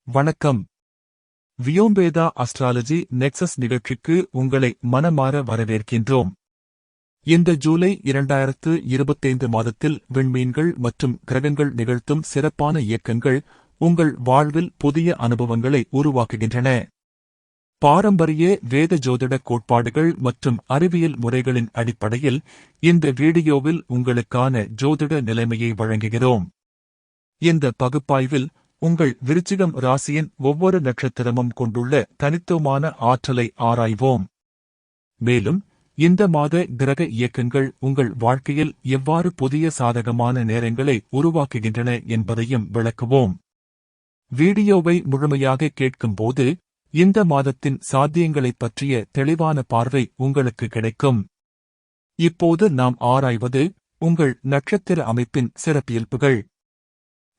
வணக்கம். வியோம்பேதா astrology nexus நிகழ்ச்சிக்கு உங்களை மனமார வரவேற்கின்றோம். இந்த ஜூலை 2025 மாதத்தில் விண்மீன்கள் மற்றும் கிரகங்கள் நிகழ்த்தும் சிறப்பான இயக்கங்கள் உங்கள் வாழ்வில் புதிய அனுபவங்களை உருவாக்குகின்றன. பாரம்பரிய வேத ஜோதிட கோட்பாடுகள் மற்றும் அறிவியல் முறைகளின் அடிப்படையில் இந்த வீடியோவில் உங்களுக்கான ஜோதிட நிலைமையை வழங்குகிறோம். இந்த பகுப்பாய்வில் உங்கள் விருச்சிகம் ராசியின் ஒவ்வொரு நட்சத்திரமும் கொண்டுள்ள தனித்துவமான ஆற்றலை ஆராய்வோம். மேலும் இந்த மாத கிரக இயக்கங்கள் உங்கள் வாழ்க்கையில் எவ்வாறு புதிய சாதகமான நேரங்களை உருவாக்குகின்றன என்பதையும் விளக்குவோம். வீடியோவை முழுமையாக கேட்கும்போது இந்த மாதத்தின் சாத்தியங்களைப் பற்றிய தெளிவான பார்வை உங்களுக்கு கிடைக்கும். இப்போது நாம் ஆராய்வது உங்கள் நட்சத்திர அமைப்பின் சிறப்பியல்புகள்.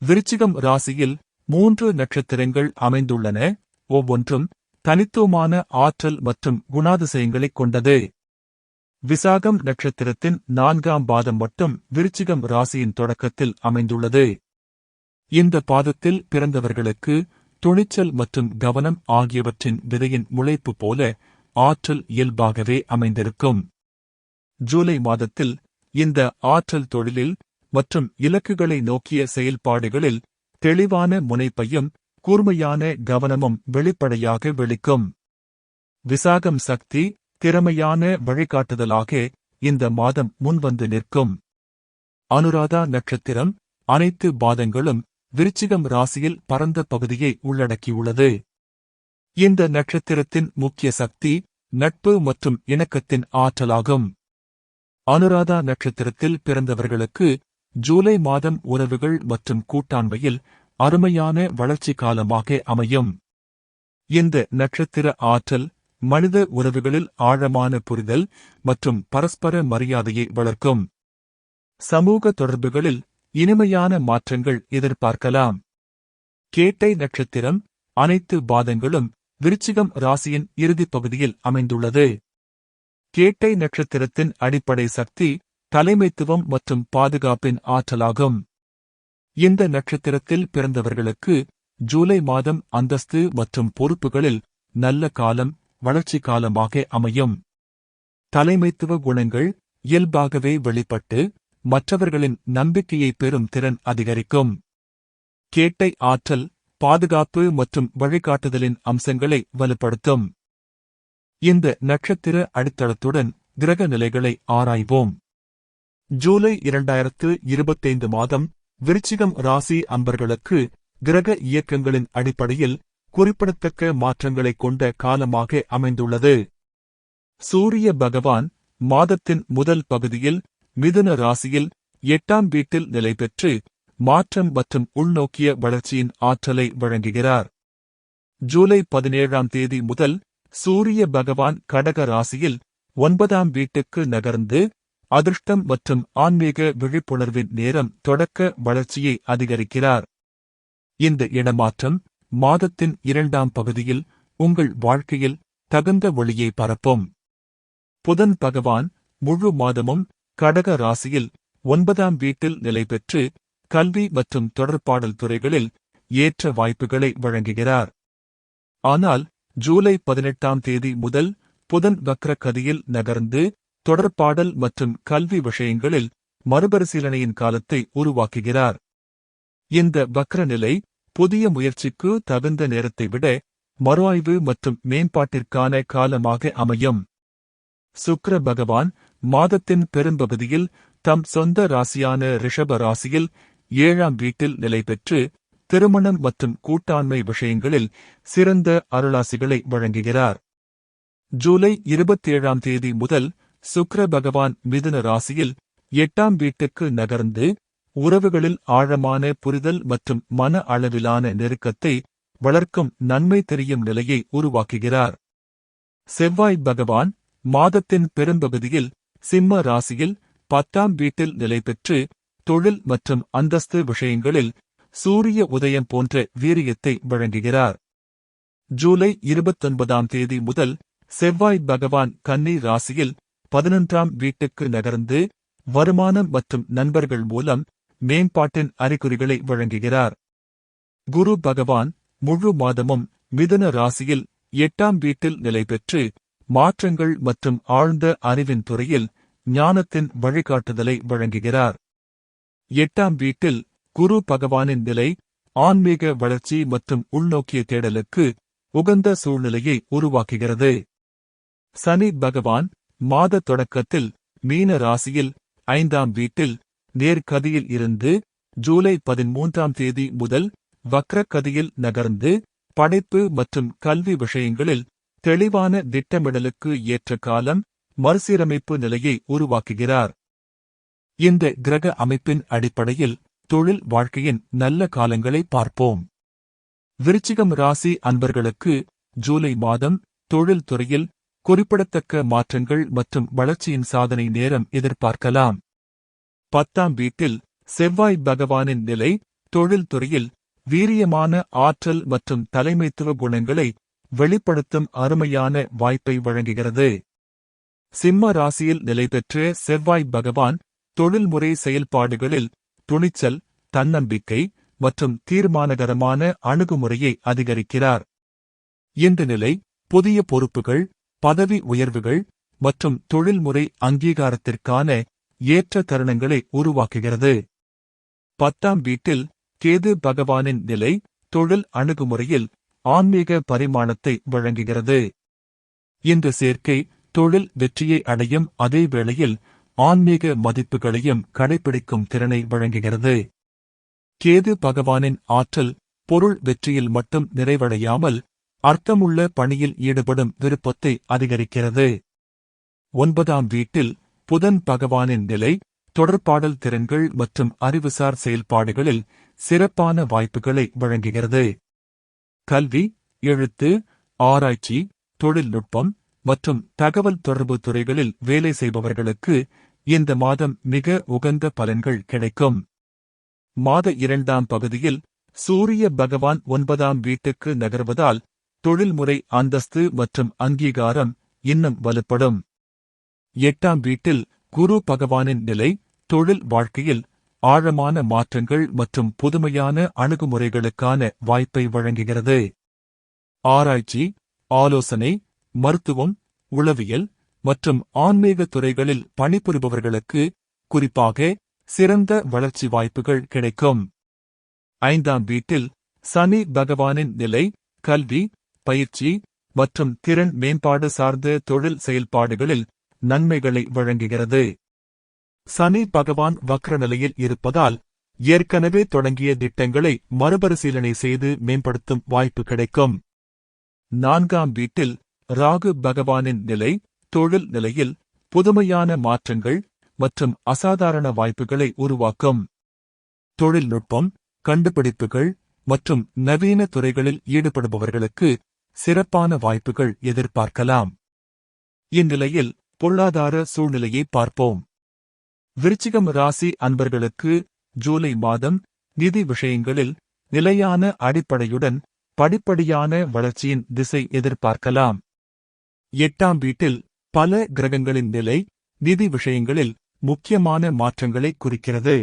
விருச்சிகம் ராசியில் 3 நட்சத்திரங்கள் அமைந்துள்ளன, ஒவ்வொன்றும் தனித்துவமான ஆற்றல் மற்றும் குணாதிசயங்களைக் கொண்டது. விசாகம் நட்சத்திரத்தின் 4ஆம் பாதம் மட்டும் விருச்சிகம் ராசியின் தொடக்கத்தில் அமைந்துள்ளது. இந்த பாதத்தில் பிறந்தவர்களுக்கு துணிச்சல் மற்றும் கவனம் ஆகியவற்றின் விதையின் முளைப்பு போல ஆற்றல் இயல்பாகவே அமைந்திருக்கும். ஜூலை மாதத்தில் இந்த ஆற்றல் தொழிலில் மற்றும் இலக்குகளை நோக்கிய செயல்பாடுகளில் தெளிவான முனைப்பையும் கூர்மையான கவனமும் வெளிப்படையாக வெளிக்கும். விசாகம் சக்தி, திறமையான வழிகாட்டுதலாக இந்த மாதம் முன்வந்து நிற்கும். அனுராதா நட்சத்திரம் அனைத்து பாதங்களும் விருச்சிகம் ராசியில் பரந்த பகுதியை உள்ளடக்கியுள்ளது. இந்த நட்சத்திரத்தின் முக்கிய சக்தி நட்பு மற்றும் இணக்கத்தின் ஆற்றலாகும். அனுராதா நட்சத்திரத்தில் பிறந்தவர்களுக்கு ஜூலை மாதம் உறவுகள் மற்றும் கூட்டாண்மையில் அருமையான வளர்ச்சி காலமாக அமையும். இந்த நட்சத்திர ஆற்றல் மனித உறவுகளில் ஆழமான புரிதல் மற்றும் பரஸ்பர மரியாதையை வளர்க்கும். சமூக தொடர்புகளில் இனிமையான மாற்றங்கள் எதிர்பார்க்கலாம். கேட்டை நட்சத்திரம் அனைத்து பாதங்களும் விருச்சிகம் ராசியின் இறுதிப் பகுதியில் அமைந்துள்ளது. கேட்டை நட்சத்திரத்தின் அடிப்படை சக்தி தலைமைத்துவம் மற்றும் பாதுகாப்பின் ஆற்றலாகும். இந்த நட்சத்திரத்தில் பிறந்தவர்களுக்கு ஜூலை மாதம் அந்தஸ்து மற்றும் பொறுப்புகளில் நல்ல காலம், வளர்ச்சி காலமாக அமையும். தலைமைத்துவ குணங்கள் இயல்பாகவே வெளிப்பட்டு மற்றவர்களின் நம்பிக்கையை பெறும் திறன் அதிகரிக்கும். கேட்டை ஆற்றல் பாதுகாப்பு மற்றும் வழிகாட்டுதலின் அம்சங்களை வலுப்படுத்தும். இந்த நட்சத்திர அடித்தளத்துடன் கிரக நிலைகளை ஆராய்வோம். ஜூலை 2025 மாதம் விருச்சிகம் ராசி அன்பர்களுக்கு கிரக இயக்கங்களின் அடிப்படையில் குறிப்பிடத்தக்க மாற்றங்களைக் கொண்ட காலமாக அமைந்துள்ளது. சூரிய பகவான் மாதத்தின் முதல் பகுதியில் மிதுன ராசியில் 8ஆம் வீட்டில் நிலை பெற்று மாற்றம் மற்றும் உள்நோக்கிய வளர்ச்சியின் ஆற்றலை வழங்குகிறார். ஜூலை 17ஆம் தேதி முதல் சூரிய பகவான் கடக ராசியில் 9ஆம் வீட்டுக்கு நகர்ந்து அதிர்ஷ்டம் மற்றும் ஆன்மீக விழிப்புணர்வின் நேரம் தொடக்க வளர்ச்சியை அதிகரிக்கிறார். இந்த இடமாற்றம் மாதத்தின் 2ஆம் பகுதியில் உங்கள் வாழ்க்கையில் தகுந்த ஒளியை பரப்பும். புதன் பகவான் முழு மாதமும் கடக ராசியில் 9ஆம் வீட்டில் நிலை பெற்று கல்வி மற்றும் தொடர்பாடல் துறைகளில் ஏற்ற வாய்ப்புகளை வழங்குகிறார். ஆனால் ஜூலை 18ஆம் தேதி முதல் புதன் வக்ர கதியில் நகர்ந்து தொடர்பாடல் மற்றும் கல்வி விஷயங்களில் மறுபரிசீலனையின் காலத்தை உருவாக்குகிறார். இந்த வக்ர நிலை புதிய முயற்சிக்கு தகுந்த நேரத்தை விட மறுஆய்வு மற்றும் மேம்பாட்டிற்கான காலமாக அமையும். சுக்கிர பகவான் மாதத்தின் பெரும்பகுதியில் தம் சொந்த ராசியான ரிஷப ராசியில் 7ஆம் வீட்டில் நிலை பெற்று திருமணம் மற்றும் கூட்டாண்மை விஷயங்களில் சிறந்த அருளாசிகளை வழங்குகிறார். ஜூலை 27ஆம் தேதி முதல் சுக்கிர பகவான் மிதுன ராசியில் 8ஆம் வீட்டுக்கு நகர்ந்து உறவுகளில் ஆழமான புரிதல் மற்றும் மன அளவிலான நெருக்கத்தை வளர்க்கும் நன்மை தெரியும் நிலையை உருவாக்குகிறார். செவ்வாய் பகவான் மாதத்தின் பெரும்பகுதியில் சிம்ம ராசியில் 10ஆம் வீட்டில் நிலை பெற்று தொழில் மற்றும் அந்தஸ்து விஷயங்களில் சூரிய உதயம் போன்ற வீரியத்தை வழங்குகிறார். ஜூலை 29ஆம் தேதி முதல் செவ்வாய் பகவான் கன்னி ராசியில் 11ஆம் வீட்டுக்கு நகர்ந்து வருமானம் மற்றும் நண்பர்கள் மூலம் மேம்பாட்டின் அறிகுறிகளை வழங்குகிறார். குரு பகவான் முழு மாதமும் மிதுன ராசியில் 8ஆம் வீட்டில் நிலை பெற்று மாற்றங்கள் மற்றும் ஆழ்ந்த அறிவின் துறையில் ஞானத்தின் வழிகாட்டுதலை வழங்குகிறார். 8ஆம் வீட்டில் குரு பகவானின் நிலை ஆன்மீக வளர்ச்சி மற்றும் உள்நோக்கிய தேடலுக்கு உகந்த சூழ்நிலையை உருவாக்குகிறது. சனி பகவான் மாத தொடக்கத்தில் மீன ராசியில் 5ஆம் வீட்டில் நேர்கதியில் இருந்து ஜூலை 13ஆம் தேதி முதல் வக்ரகதியில் நகர்ந்து படைப்பு மற்றும் கல்வி விஷயங்களில் தெளிவான திட்டமிடலுக்கு ஏற்ற காலம் மறுசீரமைப்பு நிலையை உருவாக்குகிறார். இந்த கிரக அமைப்பின் அடிப்படையில் தொழில் வாழ்க்கையின் நல்ல காலங்களை பார்ப்போம். விருச்சிகம் ராசி அன்பர்களுக்கு ஜூலை மாதம் தொழில் துறையில் குறிப்பிடத்தக்க மாற்றங்கள் மற்றும் வளர்ச்சியின் சாதனை நேரம் எதிர்பார்க்கலாம். 10ஆம் வீட்டில் செவ்வாய் பகவானின் நிலை தொழில் துறையில் வீரியமான ஆற்றல் மற்றும் தலைமைத்துவ குணங்களை வெளிப்படுத்தும் அருமையான வாய்ப்பை வழங்குகிறது. சிம்ம ராசியில் நிலை பெற்ற செவ்வாய் பகவான் தொழில்முறை செயல்பாடுகளில் துணிச்சல், தன்னம்பிக்கை மற்றும் தீர்மானகரமான அணுகுமுறையை அதிகரிக்கிறார். இந்த நிலை புதிய பொறுப்புகள், பதவி உயர்வுகள் மற்றும் தொழில்முறை அங்கீகாரத்திற்கான ஏற்ற தருணங்களை உருவாக்குகிறது. 10ஆம் வீட்டில் கேது பகவானின் நிலை தொழில் அணுகுமுறையில் ஆன்மீக பரிமாணத்தை வழங்குகிறது. இந்த சேர்க்கை தொழில் வெற்றியை அடையும் அதே வேளையில் ஆன்மீக மதிப்புகளையும் கடைபிடிக்கும் திறனை வழங்குகிறது. கேது பகவானின் ஆற்றல் பொருள் வெற்றியில் மட்டும் நிறைவடையாமல் அர்த்தமுள்ள பணியில் ஈடுபடும் விருப்பத்தை அதிகரிக்கிறது. 9ஆம் வீட்டில் புதன் பகவானின் நிலை தொடர்பாடல் திறன்கள் மற்றும் அறிவுசார் செயல்பாடுகளில் சிறப்பான வாய்ப்புகளை வழங்குகிறது. கல்வி, எழுத்து, ஆராய்ச்சி, தொழில்நுட்பம் மற்றும் தகவல் தொடர்பு துறைகளில் வேலை செய்பவர்களுக்கு இந்த மாதம் மிக உகந்த பலன்கள் கிடைக்கும். மாத 2ஆம் பகுதியில் சூரிய பகவான் 9ஆம் வீட்டுக்கு நகர்வதால் தொழில்முறை அந்தஸ்து மற்றும் அங்கீகாரம் இன்னும் வலுப்படும். 8ஆம் வீட்டில் குரு பகவானின் நிலை தொழில் வாழ்க்கையில் ஆழமான மாற்றங்கள் மற்றும் புதுமையான அணுகுமுறைகளுக்கான வாய்ப்பை வழங்குகிறது. ஆராய்ச்சி, ஆலோசனை, மருத்துவம், உளவியல் மற்றும் ஆன்மீக துறைகளில் பணிபுரிபவர்களுக்கு குறிப்பாக சிறந்த வளர்ச்சி வாய்ப்புகள் கிடைக்கும். 5ஆம் வீட்டில் சனி பகவானின் நிலை கல்வி, பயிற்சி மற்றும் திறன் மேம்பாடு சார்ந்த தொழில் செயல்பாடுகளில் நன்மைகளை வழங்குகிறது. சனி பகவான் வக்ர நிலையில் இருப்பதால் ஏற்கனவே தொடங்கிய திட்டங்களை மறுபரிசீலனை செய்து மேம்படுத்தும் வாய்ப்பு கிடைக்கும். 4ஆம் வீட்டில் ராகு பகவானின் நிலை தொழில் நிலையில் புதுமையான மாற்றங்கள் மற்றும் அசாதாரண வாய்ப்புகளை உருவாக்கும். தொழில்நுட்பம், கண்டுபிடிப்புகள் மற்றும் நவீன துறைகளில் ஈடுபடுபவர்களுக்கு சிறப்பான வாய்ப்புகள் எதிர்பார்க்கலாம். இந்நிலையில் பொருளாதார சூழ்நிலையை பார்ப்போம். விருச்சிகம் ராசி அன்பர்களுக்கு ஜூலை மாதம் நிதி விஷயங்களில் நிலையான அடிப்படையுடன் படிப்படியான வளர்ச்சியின் திசை எதிர்பார்க்கலாம். 8ஆம் வீட்டில் பல கிரகங்களின் நிலை நிதி விஷயங்களில் முக்கியமான மாற்றங்களை குறிக்கிறது.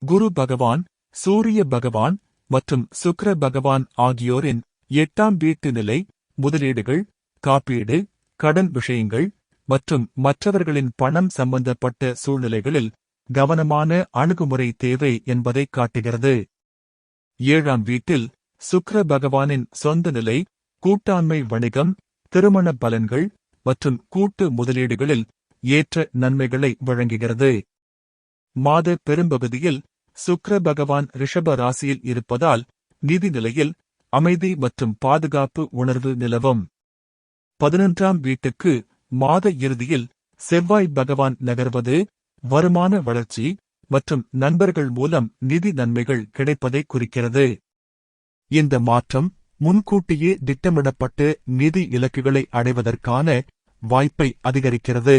குரு பகவான், சூரிய பகவான் மற்றும் சுக்கிர பகவான் ஆகியோரின் 8ஆம் வீட்டு நிலை முதலீடுகள், காப்பீடு, கடன் விஷயங்கள் மற்றும் மற்றவர்களின் பணம் சம்பந்தப்பட்ட சூழ்நிலைகளில் கவனமான அணுகுமுறை தேவை என்பதை காட்டுகிறது. 7ஆம் வீட்டில் சுக்கிர பகவானின் சொந்த நிலை கூட்டாண்மை வணிகம், திருமண பலன்கள் மற்றும் கூட்டு முதலீடுகளில் ஏற்ற நன்மைகளை வழங்குகிறது. மாத பெரும்பகுதியில் சுக்கிர பகவான் ரிஷப ராசியில் இருப்பதால் நிதி நிலையில் அமைதி மற்றும் பாதுகாப்பு உணர்வு நிலவும். 11ஆம் வீட்டுக்கு மாத இறுதியில் செவ்வாய் பகவான் நகர்வது வருமான வளர்ச்சி மற்றும் நண்பர்கள் மூலம் நிதி நன்மைகள் கிடைப்பதை குறிக்கிறது. இந்த மாற்றம் முன்கூட்டியே திட்டமிடப்பட்டு நிதி இலக்குகளை அடைவதற்கான வாய்ப்பை அதிகரிக்கிறது.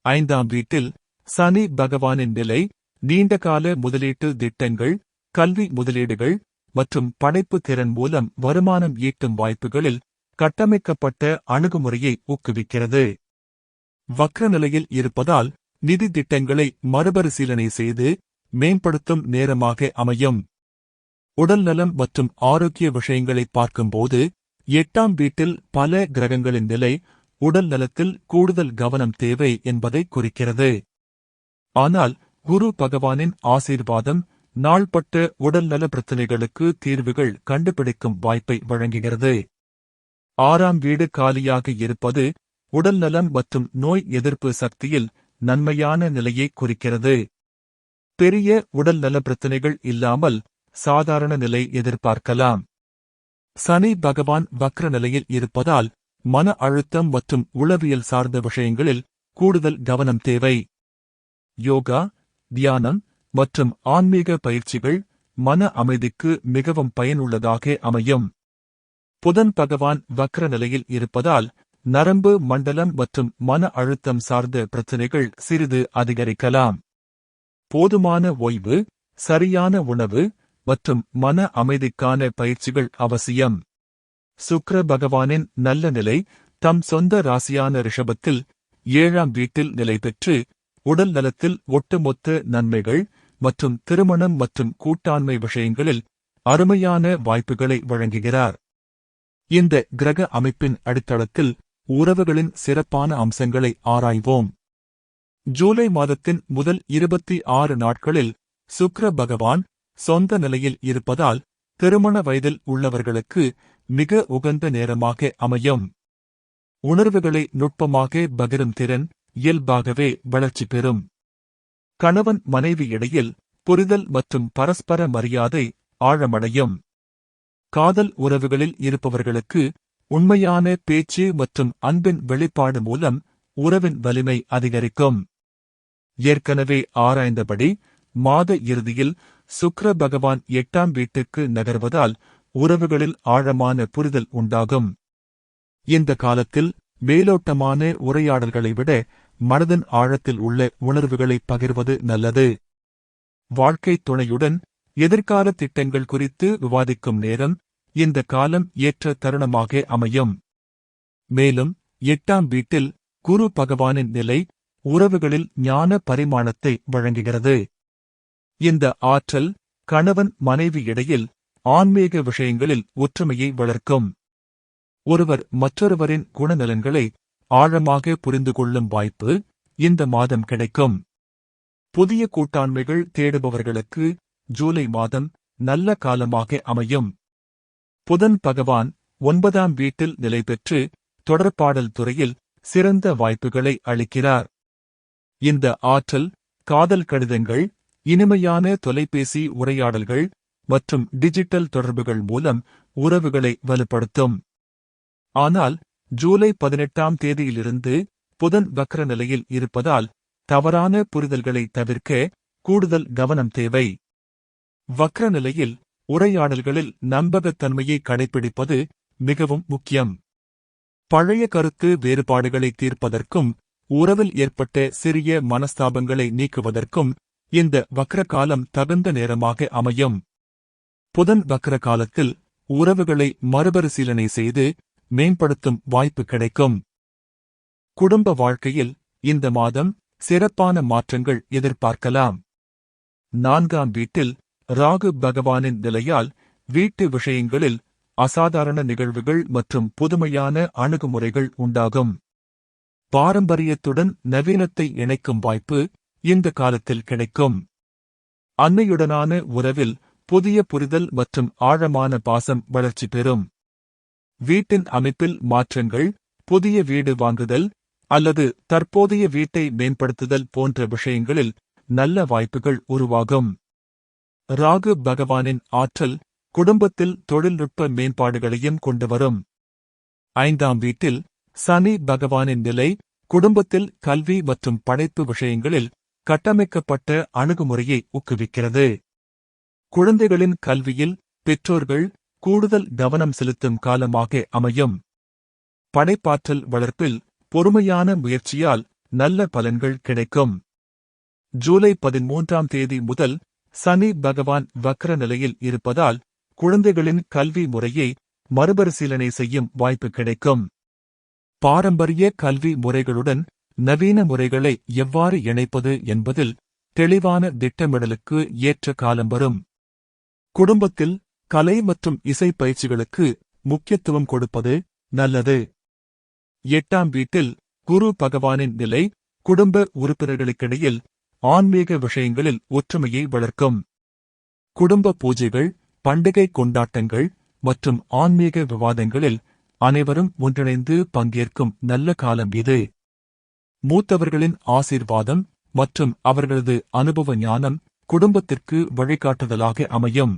5ஆம் வீட்டில் சனி பகவானின் நிலை நீண்டகால முதலீட்டு திட்டங்கள், கல்வி முதலீடுகள் மற்றும் படைப்பு திறன் மூலம் வருமானம் ஈட்டும் வாய்ப்புகளில் கட்டமைக்கப்பட்ட அணுகுமுறையை ஊக்குவிக்கிறது. வக்ர நிலையில் இருப்பதால் நிதி திட்டங்களை மறுபரிசீலனை செய்து மேம்படுத்தும் நேரமாக அமையும். உடல்நலம் மற்றும் ஆரோக்கிய விஷயங்களை பார்க்கும்போது 8ஆம் வீட்டில் பல கிரகங்களின் நிலை உடல் நலத்தில் கூடுதல் கவனம் தேவை என்பதை குறிக்கிறது. ஆனால் குரு பகவானின் ஆசீர்வாதம் நாள்பட்ட உடல்நல பிரச்சினைகளுக்கு தீர்வுகள் கண்டுபிடிக்கும் வாய்ப்பை வழங்குகிறது. 6ஆம் வீடு காலியாக இருப்பது உடல்நலம் மற்றும் நோய் எதிர்ப்பு சக்தியில் நன்மையான நிலையை குறிக்கிறது. பெரிய உடல்நல பிரச்சினைகள் இல்லாமல் சாதாரண நிலை எதிர்பார்க்கலாம். சனி பகவான் வக்ர நிலையில் இருப்பதால் மன அழுத்தம் மற்றும் உளவியல் சார்ந்த விஷயங்களில் கூடுதல் கவனம் தேவை. யோகா, தியானம் மற்றும் ஆன்மீக பயிற்சிகள் மன அமைதிக்கு மிகவும் பயனுள்ளதாக அமையும். புதன் பகவான் வக்ர நிலையில் இருப்பதால் நரம்பு மண்டலம் மற்றும் மன அழுத்தம் சார்ந்த பிரச்சினைகள் சிறிது அதிகரிக்கலாம். போதுமான ஓய்வு, சரியான உணவு மற்றும் மன அமைதிக்கான பயிற்சிகள் அவசியம். சுக்கிர பகவானின் நல்ல நிலை தம் சொந்த ராசியான ரிஷபத்தில் 7ஆம் வீட்டில் நிலை பெற்று உடல் நலத்தில் ஒட்டுமொத்த நன்மைகள் மற்றும் திருமணம் மற்றும் கூட்டாண்மை விஷயங்களில் அருமையான வாய்ப்புகளை வழங்குகிறார். இந்த கிரக அமைப்பின் அடித்தளத்தில் உறவுகளின் சிறப்பான அம்சங்களை ஆராய்வோம். ஜூலை மாதத்தின் முதல் 26 நாட்களில் சுக்கிர பகவான் சொந்த நிலையில் இருப்பதால் திருமண வயதில் உள்ளவர்களுக்கு மிக உகந்த நேரமாக அமையும். உணர்வுகளை நுட்பமாக பகிரும் திறன் இயல்பாகவே வளர்ச்சி பெறும். கணவன் மனைவி இடையில் புரிதல் மற்றும் பரஸ்பர மரியாதை ஆழமடையும். காதல் உறவுகளில் இருப்பவர்களுக்கு உண்மையான பேச்சு மற்றும் அன்பின் வெளிப்பாடு மூலம் உறவின் வலிமை அதிகரிக்கும். ஏற்கனவே ஆராய்ந்தபடி மாத இறுதியில் சுக்கிர பகவான் 8ஆம் வீட்டுக்கு நகர்வதால் உறவுகளில் ஆழமான புரிதல் உண்டாகும். இந்த காலத்தில் மேலோட்டமான உரையாடல்களை விட மனதின் ஆழத்தில் உள்ள உணர்வுகளை பகிர்வது நல்லது. வாழ்க்கை துணையுடன் எதிர்கால திட்டங்கள் குறித்து விவாதிக்கும் நேரம் இந்த காலம் ஏற்ற தருணமாக அமையும். மேலும் 8ஆம் வீட்டில் குரு பகவானின் நிலை உறவுகளில் ஞான பரிமாணத்தை வழங்குகிறது. இந்த ஆற்றல் கணவன் மனைவி இடையில் ஆன்மீக விஷயங்களில் ஒற்றுமையை வளர்க்கும். ஒருவர் மற்றொருவரின் குணநலன்களை ஆழமாக புரிந்து கொள்ளும் வாய்ப்பு இந்த மாதம் கிடைக்கும். புதிய கூட்டாண்மைகள் தேடுபவர்களுக்கு ஜூலை மாதம் நல்ல காலமாக அமையும். புதன் பகவான் 9ஆம் வீட்டில் நிலை பெற்று தொடர்பாடல் துறையில் சிறந்த வாய்ப்புகளை அளிக்கிறார். இந்த ஆற்றல் காதல் கடிதங்கள், இனிமையான தொலைபேசி உரையாடல்கள் மற்றும் டிஜிட்டல் தொடர்புகள் மூலம் உறவுகளை வலுப்படுத்தும். ஆனால் ஜூலை 18ஆம் தேதியிலிருந்து புதன் வக்ர நிலையில் இருப்பதால் தவறான புரிதல்களை தவிர்க்க கூடுதல் கவனம் தேவை. வக்ர நிலையில் உரையாடல்களில் நம்பகத்தன்மையை கடைபிடிப்பது மிகவும் முக்கியம். பழைய கருத்து வேறுபாடுகளை தீர்ப்பதற்கும் உறவில் ஏற்பட்ட சிறிய மனஸ்தாபங்களை நீக்குவதற்கும் இந்த வக்ர காலம் தகுந்த நேரமாக அமையும். புதன் வக்ர காலத்தில் உறவுகளை மறுபரிசீலனை செய்து மேம்படுத்தும் வாய்ப்பு கிடைக்கும். குடும்ப வாழ்க்கையில் இந்த மாதம் சிறப்பான மாற்றங்கள் எதிர்பார்க்கலாம். 4ஆம் வீட்டில் ராகு பகவானின் நிலையால் வீட்டு விஷயங்களில் அசாதாரண நிகழ்வுகள் மற்றும் புதுமையான அணுகுமுறைகள் உண்டாகும். பாரம்பரியத்துடன் நவீனத்தை இணைக்கும் வாய்ப்பு இந்த காலத்தில் கிடைக்கும். அன்னையுடனான உறவில் புதிய புரிதல் மற்றும் ஆழமான பாசம் வளர்ச்சி பெறும். வீட்டின் அமைப்பில் மாற்றங்கள், புதிய வீடு வாங்குதல் அல்லது தற்போதைய வீட்டை மேம்படுத்துதல் போன்ற விஷயங்களில் நல்ல வாய்ப்புகள் உருவாகும். ராகு பகவானின் ஆற்றல் குடும்பத்தில் தொழில்நுட்ப மேம்பாடுகளையும் கொண்டுவரும். 5ஆம் வீட்டில் சனி பகவானின் நிலை குடும்பத்தில் கல்வி மற்றும் படைப்பு விஷயங்களில் கட்டமைக்கப்பட்ட அணுகுமுறையை ஊக்குவிக்கிறது. குழந்தைகளின் கல்வியில் பெற்றோர்கள் கூடுதல் கவனம் செலுத்தும் காலமாக அமையும். படைப்பாற்றல் வளர்ப்பில் பொறுமையான முயற்சியால் நல்ல பலன்கள் கிடைக்கும். ஜூலை 13ஆம் தேதி முதல் சனி பகவான் வக்ர நிலையில் இருப்பதால் குழந்தைகளின் கல்வி முறையை மறுபரிசீலனை செய்யும் வாய்ப்பு கிடைக்கும். பாரம்பரிய கல்வி முறைகளுடன் நவீன முறைகளை எவ்வாறு இணைப்பது என்பதில் தெளிவான திட்டமிடலுக்கு ஏற்ற காலம் வரும். குடும்பத்தில் கலை மற்றும் இசை பயிற்சிகளுக்கு முக்கியத்துவம் கொடுப்பது நல்லது. 8ஆம் வீட்டில் குரு பகவானின் நிலை குடும்ப உறுப்பினர்களுக்கிடையில் ஆன்மீக விஷயங்களில் ஒற்றுமையை வளர்க்கும். குடும்ப பூஜைகள், பண்டிகை கொண்டாட்டங்கள் மற்றும் ஆன்மீக விவாதங்களில் அனைவரும் ஒன்றிணைந்து பங்கேற்கும் நல்ல காலம் இது. மூத்தவர்களின் ஆசீர்வாதம் மற்றும் அவர்களது அனுபவ ஞானம் குடும்பத்திற்கு வழிகாட்டுதலாக அமையும்.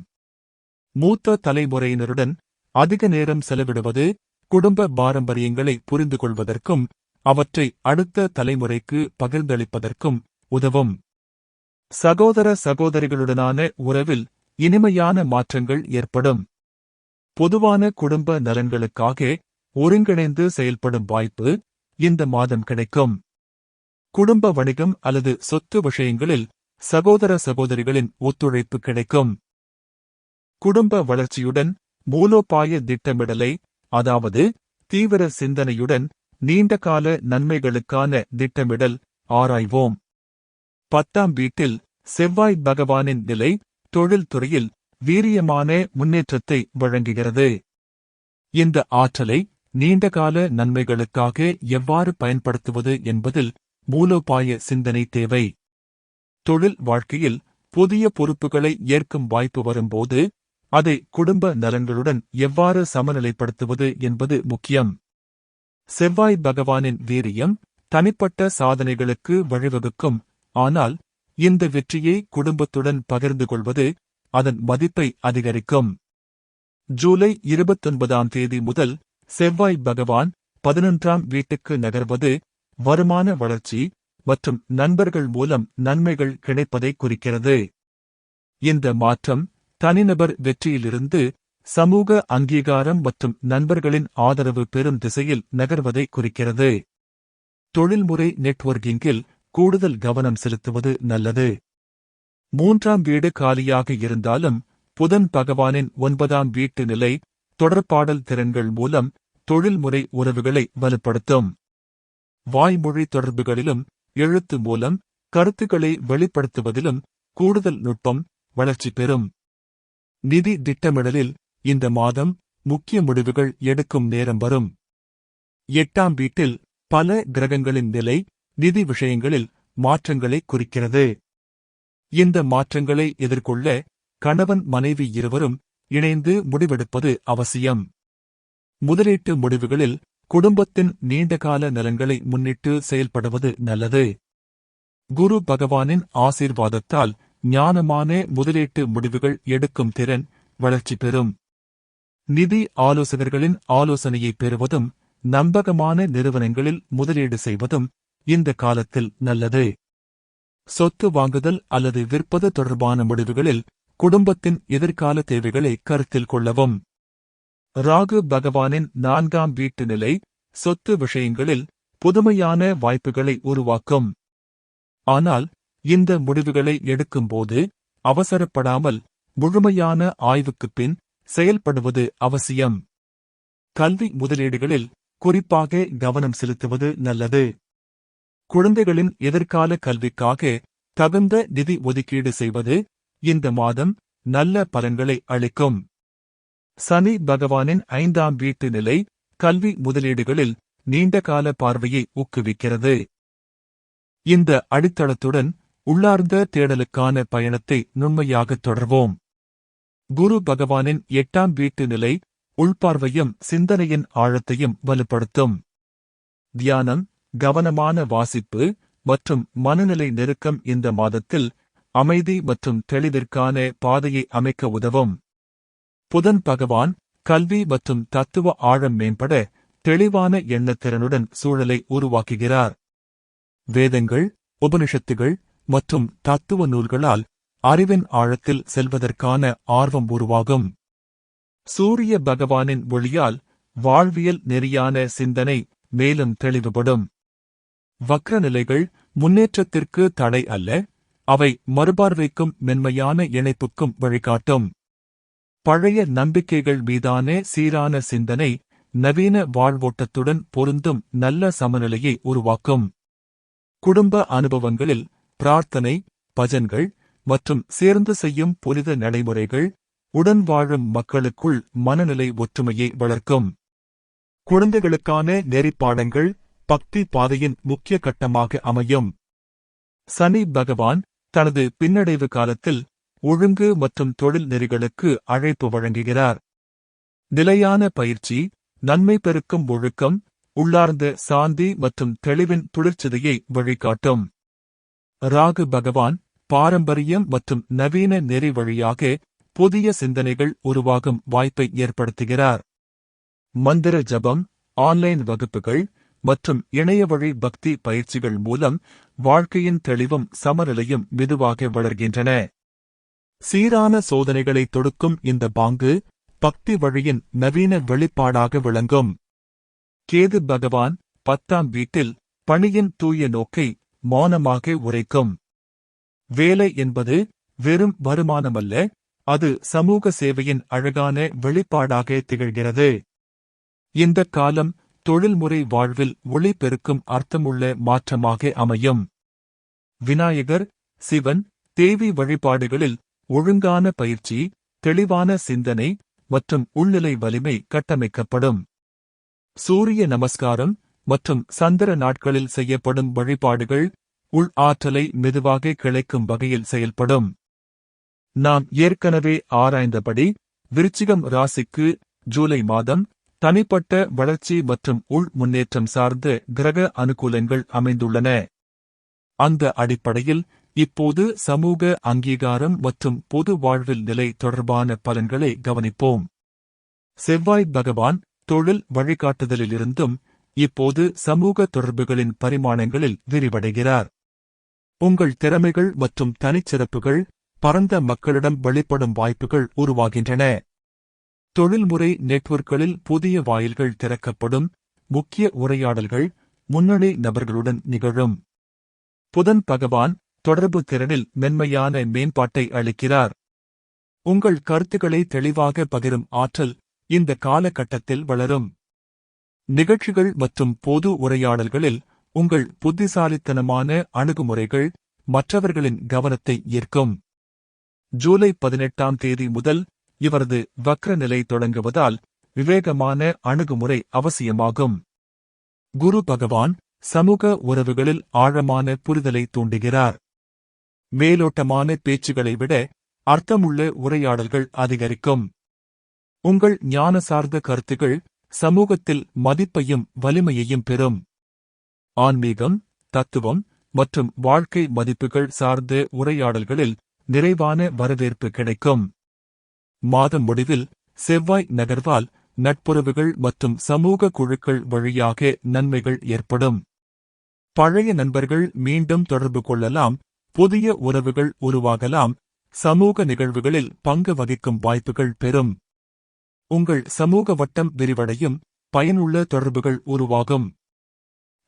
மூத்த தலைமுறையினருடன் அதிக நேரம் செலவிடுவது குடும்ப பாரம்பரியங்களை புரிந்து கொள்வதற்கும் அவற்றை அடுத்த தலைமுறைக்கு பகிர்ந்தளிப்பதற்கும் உதவும். சகோதர சகோதரிகளுடனான உறவில் இனிமையான மாற்றங்கள் ஏற்படும். பொதுவான குடும்ப நலன்களுக்காக ஒருங்கிணைந்து செயல்படும் வாய்ப்பு இந்த மாதம் கிடைக்கும். குடும்ப வணிகம் அல்லது சொத்து விஷயங்களில் சகோதர சகோதரிகளின் ஒத்துழைப்பு கிடைக்கும். குடும்ப வளர்ச்சியுடன் மூலோபாய திட்டமிடலை, அதாவது தீவிர சிந்தனையுடன் நீண்டகால நன்மைகளுக்கான திட்டமிடல் ஆராய்வோம். 10ஆம் வீட்டில் செவ்வாய் பகவானின் நிலை தொழில்துறையில் வீரியமான முன்னேற்றத்தை வழங்குகிறது. இந்த ஆற்றலை நீண்டகால நன்மைகளுக்காக எவ்வாறு பயன்படுத்துவது என்பதில் மூலோபாய சிந்தனை தேவை. தொழில் வாழ்க்கையில் புதிய பொறுப்புகளை ஏற்கும் வாய்ப்பு வரும்போது அதை குடும்ப நலன்களுடன் எவ்வாறு சமநிலைப்படுத்துவது என்பது முக்கியம். செவ்வாய் பகவானின் வீரியம் தனிப்பட்ட சாதனைகளுக்கு வழிவகுக்கும், ஆனால் இந்த வெற்றியை குடும்பத்துடன் பகிர்ந்து கொள்வது அதன் மதிப்பை அதிகரிக்கும். ஜூலை 29ஆம் தேதி முதல் செவ்வாய் பகவான் 11ஆம் வீட்டுக்கு நகர்வது வருமான வளர்ச்சி மற்றும் நண்பர்கள் மூலம் நன்மைகள் கிடைப்பதை குறிக்கிறது. இந்த மாற்றம் தனிநபர் வெற்றியிலிருந்து சமூக அங்கீகாரம் மற்றும் நண்பர்களின் ஆதரவு பெறும் திசையில் நகர்வதை குறிக்கிறது. தொழில்முறை நெட்வொர்க்கிங்கில் கூடுதல் கவனம் செலுத்துவது நல்லது. 3ஆம் வீடு காலியாக இருந்தாலும் புதன் பகவானின் 9ஆம் வீட்டு நிலை தொடர்பாடல் திறன்கள் மூலம் தொழில்முறை உறவுகளை வலுப்படுத்தும். வாய்மொழி தொடர்புகளிலும் எழுத்து மூலம் கருத்துக்களை வெளிப்படுத்துவதிலும் கூடுதல் நுட்பம் வளர்ச்சி பெறும். நிதி திட்டமிடலில் இந்த மாதம் முக்கிய முடிவுகள் எடுக்கும் நேரம் வரும். 8ஆம் வீட்டில் பல கிரகங்களின் நிலை நிதி விஷயங்களில் மாற்றங்களை குறிக்கிறது. இந்த மாற்றங்களை எதிர்கொள்ள கணவன் மனைவி இருவரும் இணைந்து முடிவெடுப்பது அவசியம். முதலீட்டு முடிவுகளில் குடும்பத்தின் நீண்டகால நலன்களை முன்னிட்டு செயல்படுவது நல்லது. குரு பகவானின் ஆசீர்வாதத்தால் ஞானமான முதலீட்டு முடிவுகள் எடுக்கும் திறன் வளர்ச்சி பெறும். நிதி ஆலோசகர்களின் ஆலோசனையை பெறுவதும் நம்பகமான நிறுவனங்களில் முதலீடு செய்வதும் இந்த காலத்தில் நல்லது. சொத்து வாங்குதல் அல்லது விற்பது தொடர்பான முடிவுகளில் குடும்பத்தின் எதிர்கால தேவைகளை கருத்தில் கொள்ளவும். ராகு பகவானின் 4ஆம் வீட்டு நிலை சொத்து விஷயங்களில் புதுமையான வாய்ப்புகளை உருவாக்கும். ஆனால் இந்த முடிவுகளை எடுக்கும்போது அவசரப்படாமல் முழுமையான ஆய்வுக்குப் பின் செயல்படுவது அவசியம். கல்வி முதலீடுகளில் குறிப்பாக கவனம் செலுத்துவது நல்லது. குழந்தைகளின் எதிர்கால கல்விக்காக தகுந்த நிதி ஒதுக்கீடு செய்வது இந்த மாதம் நல்ல பலன்களை அளிக்கும். சனி பகவானின் 5ஆம் வீட்டு நிலை கல்வி முதலீடுகளில் நீண்டகால பார்வையை ஊக்குவிக்கிறது. இந்த அடித்தளத்துடன் உள்ளார்ந்த தேடலுக்கான பயணத்தை நுண்மையாகத் தொடர்வோம். குரு பகவானின் 8ஆம் வீட்டு நிலை உள்பார்வையும் சிந்தனையின் ஆழத்தையும் வலுப்படுத்தும். தியானம், கவனமான வாசிப்பு மற்றும் மனநிலை நெருக்கம் இந்த மாதத்தில் அமைதி மற்றும் தெளிவிற்கான பாதையை அமைக்க உதவும். புதன் பகவான் கல்வி மற்றும் தத்துவ ஆழம் மேம்பட தெளிவான எண்ணத்திறனுடன் சூழலை உருவாக்குகிறார். வேதங்கள், உபனிஷத்துகள் மற்றும் தத்துவ நூல்களால் அறிவின் ஆழத்தில் செல்வதற்கான ஆர்வம் உருவாகும். சூரிய பகவானின் ஒளியால் வாழ்வியல் நெறியான சிந்தனை மேலும் தெளிவுபடும். வக்ர நிலைகள் முன்னேற்றத்திற்கு தடை அல்ல, அவை மறுபார்வைக்கும் மென்மையான இணைப்புக்கும் வழிகாட்டும். பழைய நம்பிக்கைகள் மீதான சீரான சிந்தனை நவீன வாழ்வோட்டத்துடன் பொருந்தும் நல்ல சமநிலையை உருவாக்கும். குடும்ப அனுபவங்களில் பிரார்த்தனை, பஜன்கள் மற்றும் சேர்ந்து செய்யும் புனித நடைமுறைகள் உடன் வாழும் மக்களுக்குள் மனநிலை ஒற்றுமையை வளர்க்கும். குழந்தைகளுக்கான நெறிப்பாடங்கள் பக்தி பாதையின் முக்கிய கட்டமாக அமையும். சனி பகவான் தனது பின்னடைவு காலத்தில் ஒழுங்கு மற்றும் தொழில் நெறிகளுக்கு அழைப்பு வழங்குகிறார். நிலையான பயிற்சி, நன்மை பெருக்கும் ஒழுக்கம், உள்ளார்ந்த சாந்தி மற்றும் தெளிவின் துளிர்ச்சிதையை வழிகாட்டும். ராகு பகவான் பாரம்பரியம் மற்றும் நவீன நெறி வழியாக புதிய சிந்தனைகள் உருவாகும் வாய்ப்பை ஏற்படுத்துகிறார். மந்திர ஜபம், ஆன்லைன் வகுப்புகள் மற்றும் இணையவழி பக்தி பயிற்சிகள் மூலம் வாழ்க்கையின் தெளிவும் சமநிலையும் மெதுவாக வளர்கின்றன. சீரான சோதனைகளை தொடுக்கும் இந்த பாங்கு பக்தி வழியின் நவீன வெளிப்பாடாக விளங்கும். கேது பகவான் 10ஆம் வீட்டில் பணியின் தூய நோக்கை மௌனமாக உரைக்கும். வேலை என்பது வெறும் வருமானமல்ல, அது சமூக சேவையின் அழகான வெளிப்பாடாக திகழ்கிறது. இந்த காலம் தொழில்முறை வாழ்வில் ஒளி பெருக்கும் அர்த்தமுள்ள மாற்றமாக அமையும். விநாயகர், சிவன், தேவி வழிபாடுகளில் ஒழுங்கான பயிற்சி, தெளிவான சிந்தனை மற்றும் உள்நிலை வலிமை கட்டமைக்கப்படும். சூரிய நமஸ்காரம் மற்றும் சந்திர நாட்களில் செய்யப்படும் வழிபாடுகள் உள் ஆற்றலை மெதுவாக கிளைக்கும் வகையில் செயல்படும். நாம் ஏற்கனவே ஆராய்ந்தபடி விருச்சிகம் ராசிக்கு ஜூலை மாதம் தனிப்பட்ட வளர்ச்சி மற்றும் உள் முன்னேற்றம் சார்ந்த கிரக அனுகூலங்கள் அமைந்துள்ளன. அந்த அடிப்படையில் இப்போது சமூக அங்கீகாரம் மற்றும் பொது வாழ்வில் நிலை தொடர்பான பலன்களை கவனிப்போம். செவ்வாய் பகவான் தொழில் வழிகாட்டுதலிலிருந்தும் இப்போது சமூக தொடர்புகளின் பரிமாணங்களில் விரிவடைகிறார். உங்கள் திறமைகள் மற்றும் தனிச்சிறப்புகள் பரந்த மக்களிடம் வெளிப்படும் வாய்ப்புகள் உருவாகின்றன. தொழில்முறை நெட்வொர்க்குகளில் புதிய வாயில்கள் திறக்கப்படும். முக்கிய உரையாடல்கள் முன்னணி நபர்களுடன் நிகழும். புதன் பகவான் தொடர்பு திறனில் மென்மையான மேம்பாட்டை அளிக்கிறார். உங்கள் கருத்துக்களை தெளிவாக பகிரும் ஆற்றல் இந்த காலகட்டத்தில் வளரும். நிகழ்ச்சிகள் மற்றும் பொது உரையாடல்களில் உங்கள் புத்திசாலித்தனமான அணுகுமுறைகள் மற்றவர்களின் கவனத்தை ஈர்க்கும். ஜூலை 18ஆம் தேதி முதல் இவரது வக்ர நிலை தொடங்குவதால் விவேகமான அணுகுமுறை அவசியமாகும். குரு பகவான் சமூக உறவுகளில் ஆழமான புரிதலை தூண்டுகிறார். மேலோட்டமான பேச்சுகளை விட அர்த்தமுள்ள உரையாடல்கள் அதிகரிக்கும். உங்கள் ஞான சார்ந்த கருத்துகள் சமூகத்தில் மதிப்பையும் வலிமையையும் பெறும். ஆன்மீகம், தத்துவம் மற்றும் வாழ்க்கை மதிப்புகள் சார்ந்த உரையாடல்களில் நிறைவான வரவேற்பு கிடைக்கும். மாதம் முடிவில் செவ்வாய் நகர்வால் நட்புறவுகள் மற்றும் சமூக குழுக்கள் வழியாக நன்மைகள் ஏற்படும். பழைய நண்பர்கள் மீண்டும் தொடர்பு கொள்ளலாம், புதிய உறவுகள் உருவாகலாம், சமூக நிகழ்வுகளில் பங்கு வகிக்கும் வாய்ப்புகள் பெறும். உங்கள் சமூக வட்டம் விரிவடையும், பயனுள்ள தொடர்புகள் உருவாகும்.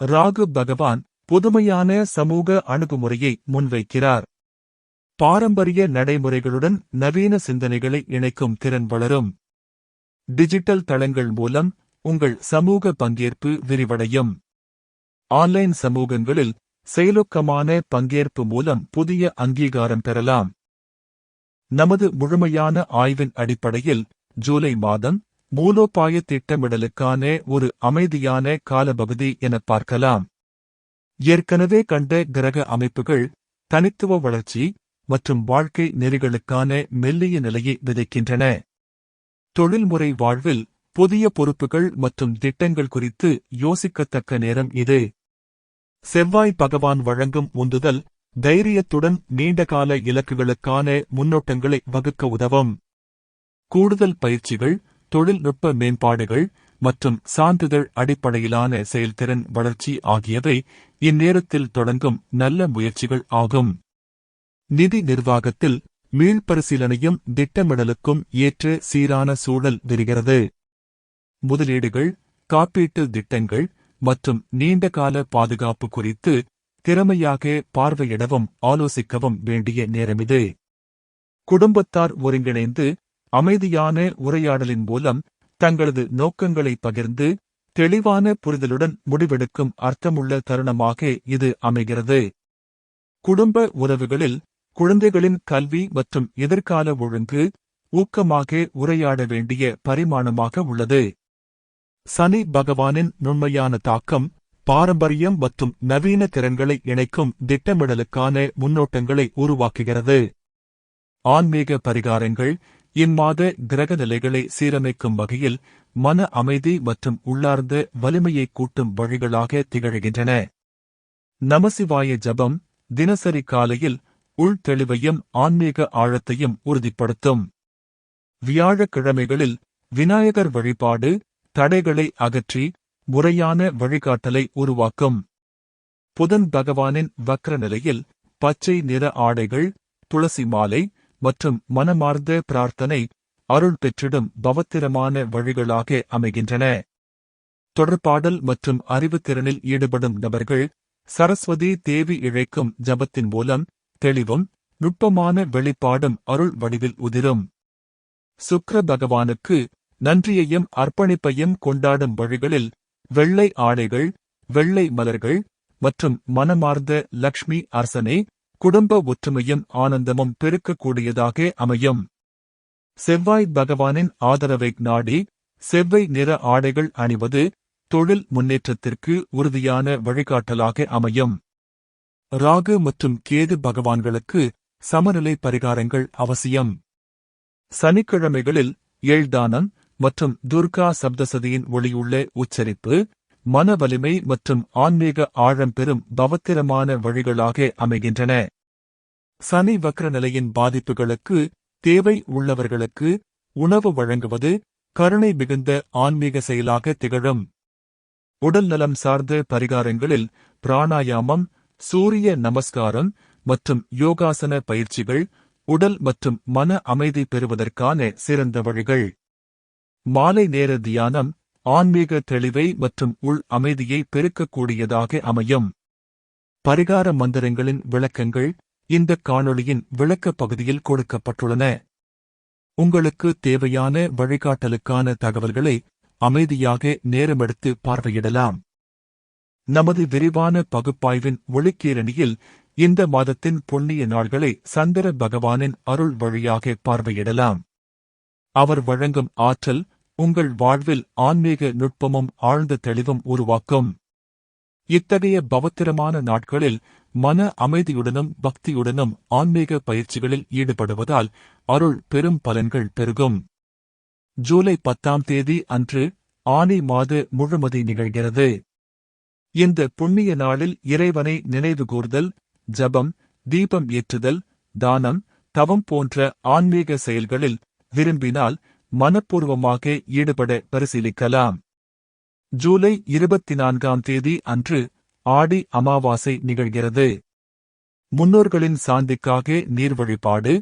ராகு பகவான் புதுமையான சமூக அணுகுமுறையை முன்வைக்கிறார். பாரம்பரிய நடைமுறைகளுடன் நவீன சிந்தனைகளை இணைக்கும் திறன் வளரும். டிஜிட்டல் தளங்கள் மூலம் உங்கள் சமூக பங்கேற்பு விரிவடையும். ஆன்லைன் சமூகங்களில் செயலூக்கமான பங்கேற்பு மூலம் புதிய அங்கீகாரம் பெறலாம். நமது முழுமையான ஆய்வின் அடிப்படையில் ஜூலை மாதம் மூலோபாய திட்டமிடலுக்கான ஒரு அமைதியான காலப்பகுதி என பார்க்கலாம். ஏற்கனவே கண்ட கிரக அமைப்புகள் தனித்துவ வளர்ச்சி மற்றும் வாழ்க்கை நெறிகளுக்கான மெல்லிய நிலையை விதைக்கின்றன. தொழில்முறை வாழ்வில் புதிய பொறுப்புகள் மற்றும் திட்டங்கள் குறித்து யோசிக்கத்தக்க நேரம் இது. செவ்வாய் பகவான் வழங்கும் உந்துதல் தைரியத்துடன் நீண்டகால இலக்குகளுக்கான முன்னோட்டங்களை வகுக்க உதவும். கூடுதல் பயிற்சிகள், தொழில்நுட்ப மேம்பாடுகள் மற்றும் சான்றிதழ் அடிப்படையிலான செயல்திறன் வளர்ச்சி ஆகியவை இந்நேரத்தில் தொடங்கும் நல்ல முயற்சிகள் ஆகும். நிதி நிர்வாகத்தில் மீள்பரிசீலனையும் திட்டமிடலுக்கும் ஏற்ற சீரான சூழல் விரிகிறது. முதலீடுகள், காப்பீட்டு திட்டங்கள் மற்றும் நீண்டகால பாதுகாப்பு குறித்து திறமையாக பார்வையிடவும் ஆலோசிக்கவும் வேண்டிய நேரமிது. குடும்பத்தார் ஒருங்கிணைந்து அமைதியான உரையாடலின் மூலம் தங்களது நோக்கங்களை பகிர்ந்து தெளிவான புரிதலுடன் முடிவெடுக்கும் அர்த்தமுள்ள தருணமாக இது அமைகிறது. குடும்ப உறவுகளில் குழந்தைகளின் கல்வி மற்றும் எதிர்கால ஒழுங்கு, ஊக்கமாக உரையாட வேண்டிய பரிமாணமாக உள்ளது. சனி பகவானின் நுண்மையான தாக்கம் பாரம்பரியம் மற்றும் நவீன திறன்களை இணைக்கும் திட்டமிடலுக்கான முன்னோட்டங்களை உருவாக்குகிறது. ஆன்மீக பரிகாரங்கள் இம்மாத கிரக நிலைகளை சீரமைக்கும் வகையில் மன அமைதி மற்றும் உள்ளார்ந்த வலிமையை கூட்டும் வழிகளாக திகழ்கின்றன. நமசிவாய ஜபம் தினசரி காலையில் உள்தெளிவையும் ஆன்மீக ஆழத்தையும் உறுதிப்படுத்தும். வியாழக்கிழமைகளில் விநாயகர் வழிபாடு தடைகளை அகற்றி முறையான வழிகாட்டலை உருவாக்கும். புதன் பகவானின் வக்ர நிலையில் பச்சை நிற ஆடைகள், துளசி மாலை மற்றும் மனமார்ந்த பிரார்த்தனை அருள் பெற்றிடும் பவத்திரமான வழிகளாக அமைகின்றன. தொடர்பாடல் மற்றும் அறிவுத்திறனில் ஈடுபடும் நபர்கள் சரஸ்வதி தேவி இழைக்கும் ஜபத்தின் மூலம் தெளிவும் நுட்பமான வெளிப்பாடும் அருள் வடிவில் உதிரும். சுக்கிர பகவானுக்கு நன்றியையும் அர்ப்பணிப்பையும் கொண்டாடும் வழிகளில் வெள்ளை ஆடைகள், வெள்ளை மலர்கள் மற்றும் மனமார்ந்த லக்ஷ்மி அர்ச்சனை குடும்ப ஒற்றுமையும் ஆனந்தமும் பெருக்கக்கூடியதாக அமையும். செவ்வாய் பகவானின் ஆதரவை நாடி செவ்வை நிற ஆடைகள் அணிவது தொழில் முன்னேற்றத்திற்கு உறுதியான வழிகாட்டலாக அமையும். ராகு மற்றும் கேது பகவான்களுக்கு சமநிலை பரிகாரங்கள் அவசியம். சனிக்கிழமைகளில் ஏழ்தானம் மற்றும் துர்கா சப்தசதியின் ஒளியுள்ள உச்சரிப்பு மன வலிமை மற்றும் ஆன்மீக ஆழம் பெறும் பவத்திரமான வழிகளாக அமைகின்றன. சனி வக்ர நிலையின் பாதிப்புகளுக்கு தேவை உள்ளவர்களுக்கு உணவு வழங்குவது கருணை மிகுந்த ஆன்மீக செயலாக திகழும். உடல் நலம் சார்ந்த பரிகாரங்களில் பிராணாயாமம், சூரிய நமஸ்காரம் மற்றும் யோகாசன பயிற்சிகள் உடல் மற்றும் மன அமைதி பெறுவதற்கான சிறந்த வழிகள். மாலை நேர தியானம் ஆன்மீக தெளிவை மற்றும் உள் அமைதியை பெருக்கக்கூடியதாக அமையும். பரிகார மந்திரங்களின் விளக்கங்கள் இந்த காணொளியின் விளக்கப் பகுதியில் கொடுக்கப்பட்டுள்ளன. உங்களுக்கு தேவையான வழிகாட்டலுக்கான தகவல்களை அமைதியாக நேரமெடுத்து பார்வையிடலாம். நமது விரிவான பகுப்பாய்வின் ஒளிக்கீரணியில் இந்த மாதத்தின் புண்ணிய நாள்களை சந்திர பகவானின் அருள் வழியாக பார்வையிடலாம். அவர் வழங்கும் ஆற்றல் உங்கள் வாழ்வில் ஆன்மீக நுட்பமும் ஆழ்ந்த தெளிவும் உருவாக்கும். இத்தகைய பவத்திரமான நாட்களில் மன அமைதியுடனும் பக்தியுடனும் ஆன்மீக பயிற்சிகளில் ஈடுபடுவதால் அருள் பெரும் பலன்கள் பெருகும். ஜூலை 10ஆம் தேதி அன்று ஆனி மாத முழுமதி நிகழ்கிறது. இந்த புண்ணிய நாளில் இறைவனை நினைவுகூர்தல், ஜபம், தீபம் ஏற்றுதல், தானம், தவம் போன்ற ஆன்மீக செயல்களில் விரும்பினால் மனப்பூர்வமாக ஈடுபட பரிசீலிக்கலாம். ஜூலை 24ஆம் தேதி அன்று ஆடி அமாவாசை நிகழ்கிறது. முன்னோர்களின் சாந்திக்காக நீர் வழிபாடு,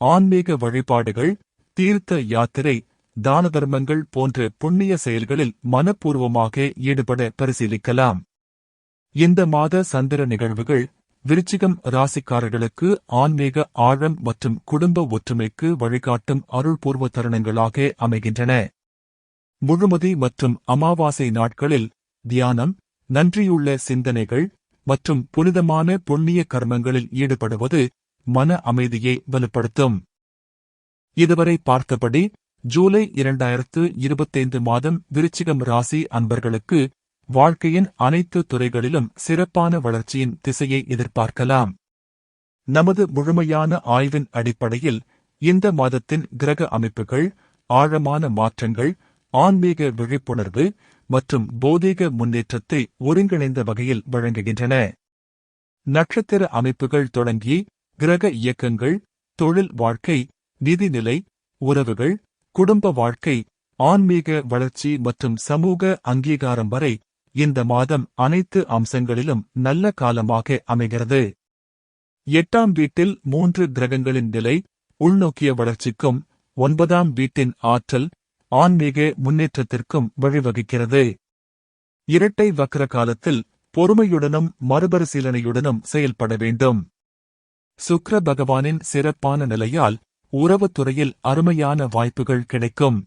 ஆன்மீக வழிபாடுகள், தீர்த்த யாத்திரை, தான தர்மங்கள் போன்ற புண்ணிய செயல்களில் மனப்பூர்வமாக ஈடுபட பரிசீலிக்கலாம். இந்த மாத சந்திர நிகழ்வுகள் விருச்சிகம் ராசிக்காரர்களுக்கு ஆன்மீக ஆழம் மற்றும் குடும்ப ஒற்றுமைக்கு வழிகாட்டும் அருள்பூர்வ தருணங்களாக அமைகின்றன. முழுமதி மற்றும் அமாவாசை நாட்களில் தியானம், நன்றியுள்ள சிந்தனைகள் மற்றும் புனிதமான புண்ணிய கர்மங்களில் ஈடுபடுவது மன அமைதியை வலுப்படுத்தும். இதுவரை பார்த்தபடி ஜூலை 2025 மாதம் விருச்சிகம் ராசி அன்பர்களுக்கு வாழ்க்கையின் அனைத்து துறைகளிலும் சிறப்பான வளர்ச்சியின் திசையை எதிர்பார்க்கலாம். நமது முழுமையான ஆய்வின் அடிப்படையில் இந்த மாதத்தின் கிரக அமைப்புகள் ஆழமான மாற்றங்கள், ஆன்மீக விழிப்புணர்வு மற்றும் பௌதீக முன்னேற்றத்தை ஒருங்கிணைந்த வகையில் வழங்குகின்றன. நட்சத்திர அமைப்புகள் தொடங்கி கிரக இயக்கங்கள், தொழில் வாழ்க்கை, நிதிநிலை, உறவுகள், குடும்ப வாழ்க்கை, ஆன்மீக வளர்ச்சி மற்றும் சமூக அங்கீகாரம் வரை இந்த மாதம் அனைத்து அம்சங்களிலும் நல்ல காலமாக அமைகிறது. 8ஆம் வீட்டில் 3 கிரகங்களின் நிலை உள்நோக்கிய வளர்ச்சிக்கும் 9ஆம் வீட்டின் ஆற்றல் ஆன்மீக முன்னேற்றத்திற்கும் வழிவகுக்கிறது. இரட்டை வக்ர காலத்தில் பொறுமையுடனும் மறுபரிசீலனையுடனும் செயல்பட வேண்டும். சுக்கிர பகவானின் சிறப்பான நிலையால் உறவுத்துறையில் அருமையான வாய்ப்புகள் கிடைக்கும்.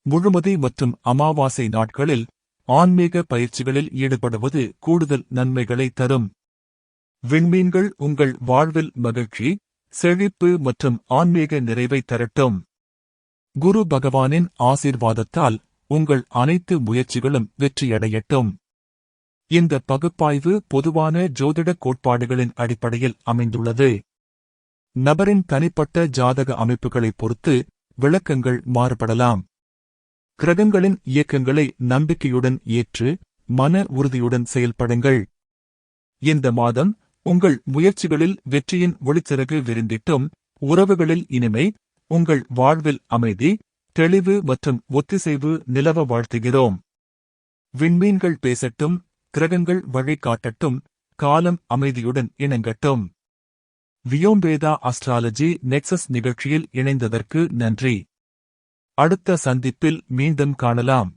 முழுமதி மற்றும் அமாவாசை நாட்களில் ஆன்மீக பயிற்சிகளில் ஈடுபடுவது கூடுதல் நன்மைகளை தரும். விண்மீன்கள் உங்கள் வாழ்வில் மகிழ்ச்சி, செழிப்பு மற்றும் ஆன்மீக நிறைவை தரட்டும். குரு பகவானின் ஆசீர்வாதத்தால் உங்கள் அனைத்து முயற்சிகளும் வெற்றியடையட்டும். இந்த பகுப்பாய்வு பொதுவான ஜோதிட கோட்பாடுகளின் அடிப்படையில் அமைந்துள்ளது. நபரின் தனிப்பட்ட ஜாதக அமைப்புகளைப் பொறுத்து விளக்கங்கள் மாறுபடலாம். கிரகங்களின் இயக்கங்களை நம்பிக்கையுடன் ஏற்று மன உறுதியுடன் செயல்படுங்கள். இந்த மாதம் உங்கள் முயற்சிகளில் வெற்றியின் ஒளிச்சிறகு விரிந்திட்டும், உறவுகளில் இனிமை, உங்கள் வாழ்வில் அமைதி, தெளிவு மற்றும் ஒத்திசைவு நிலவ வாழ்த்துகிறோம். விண்மீன்கள் பேசட்டும், கிரகங்கள் வழிகாட்டட்டும், காலம் அமைதியுடன் இணங்கட்டும். வியோம்வேதா அஸ்ட்ராலஜி நெக்சஸ் நிகழ்ச்சியில் இணைந்ததற்கு நன்றி. அடுத்த சந்திப்பில் மீண்டும் காணலாம்.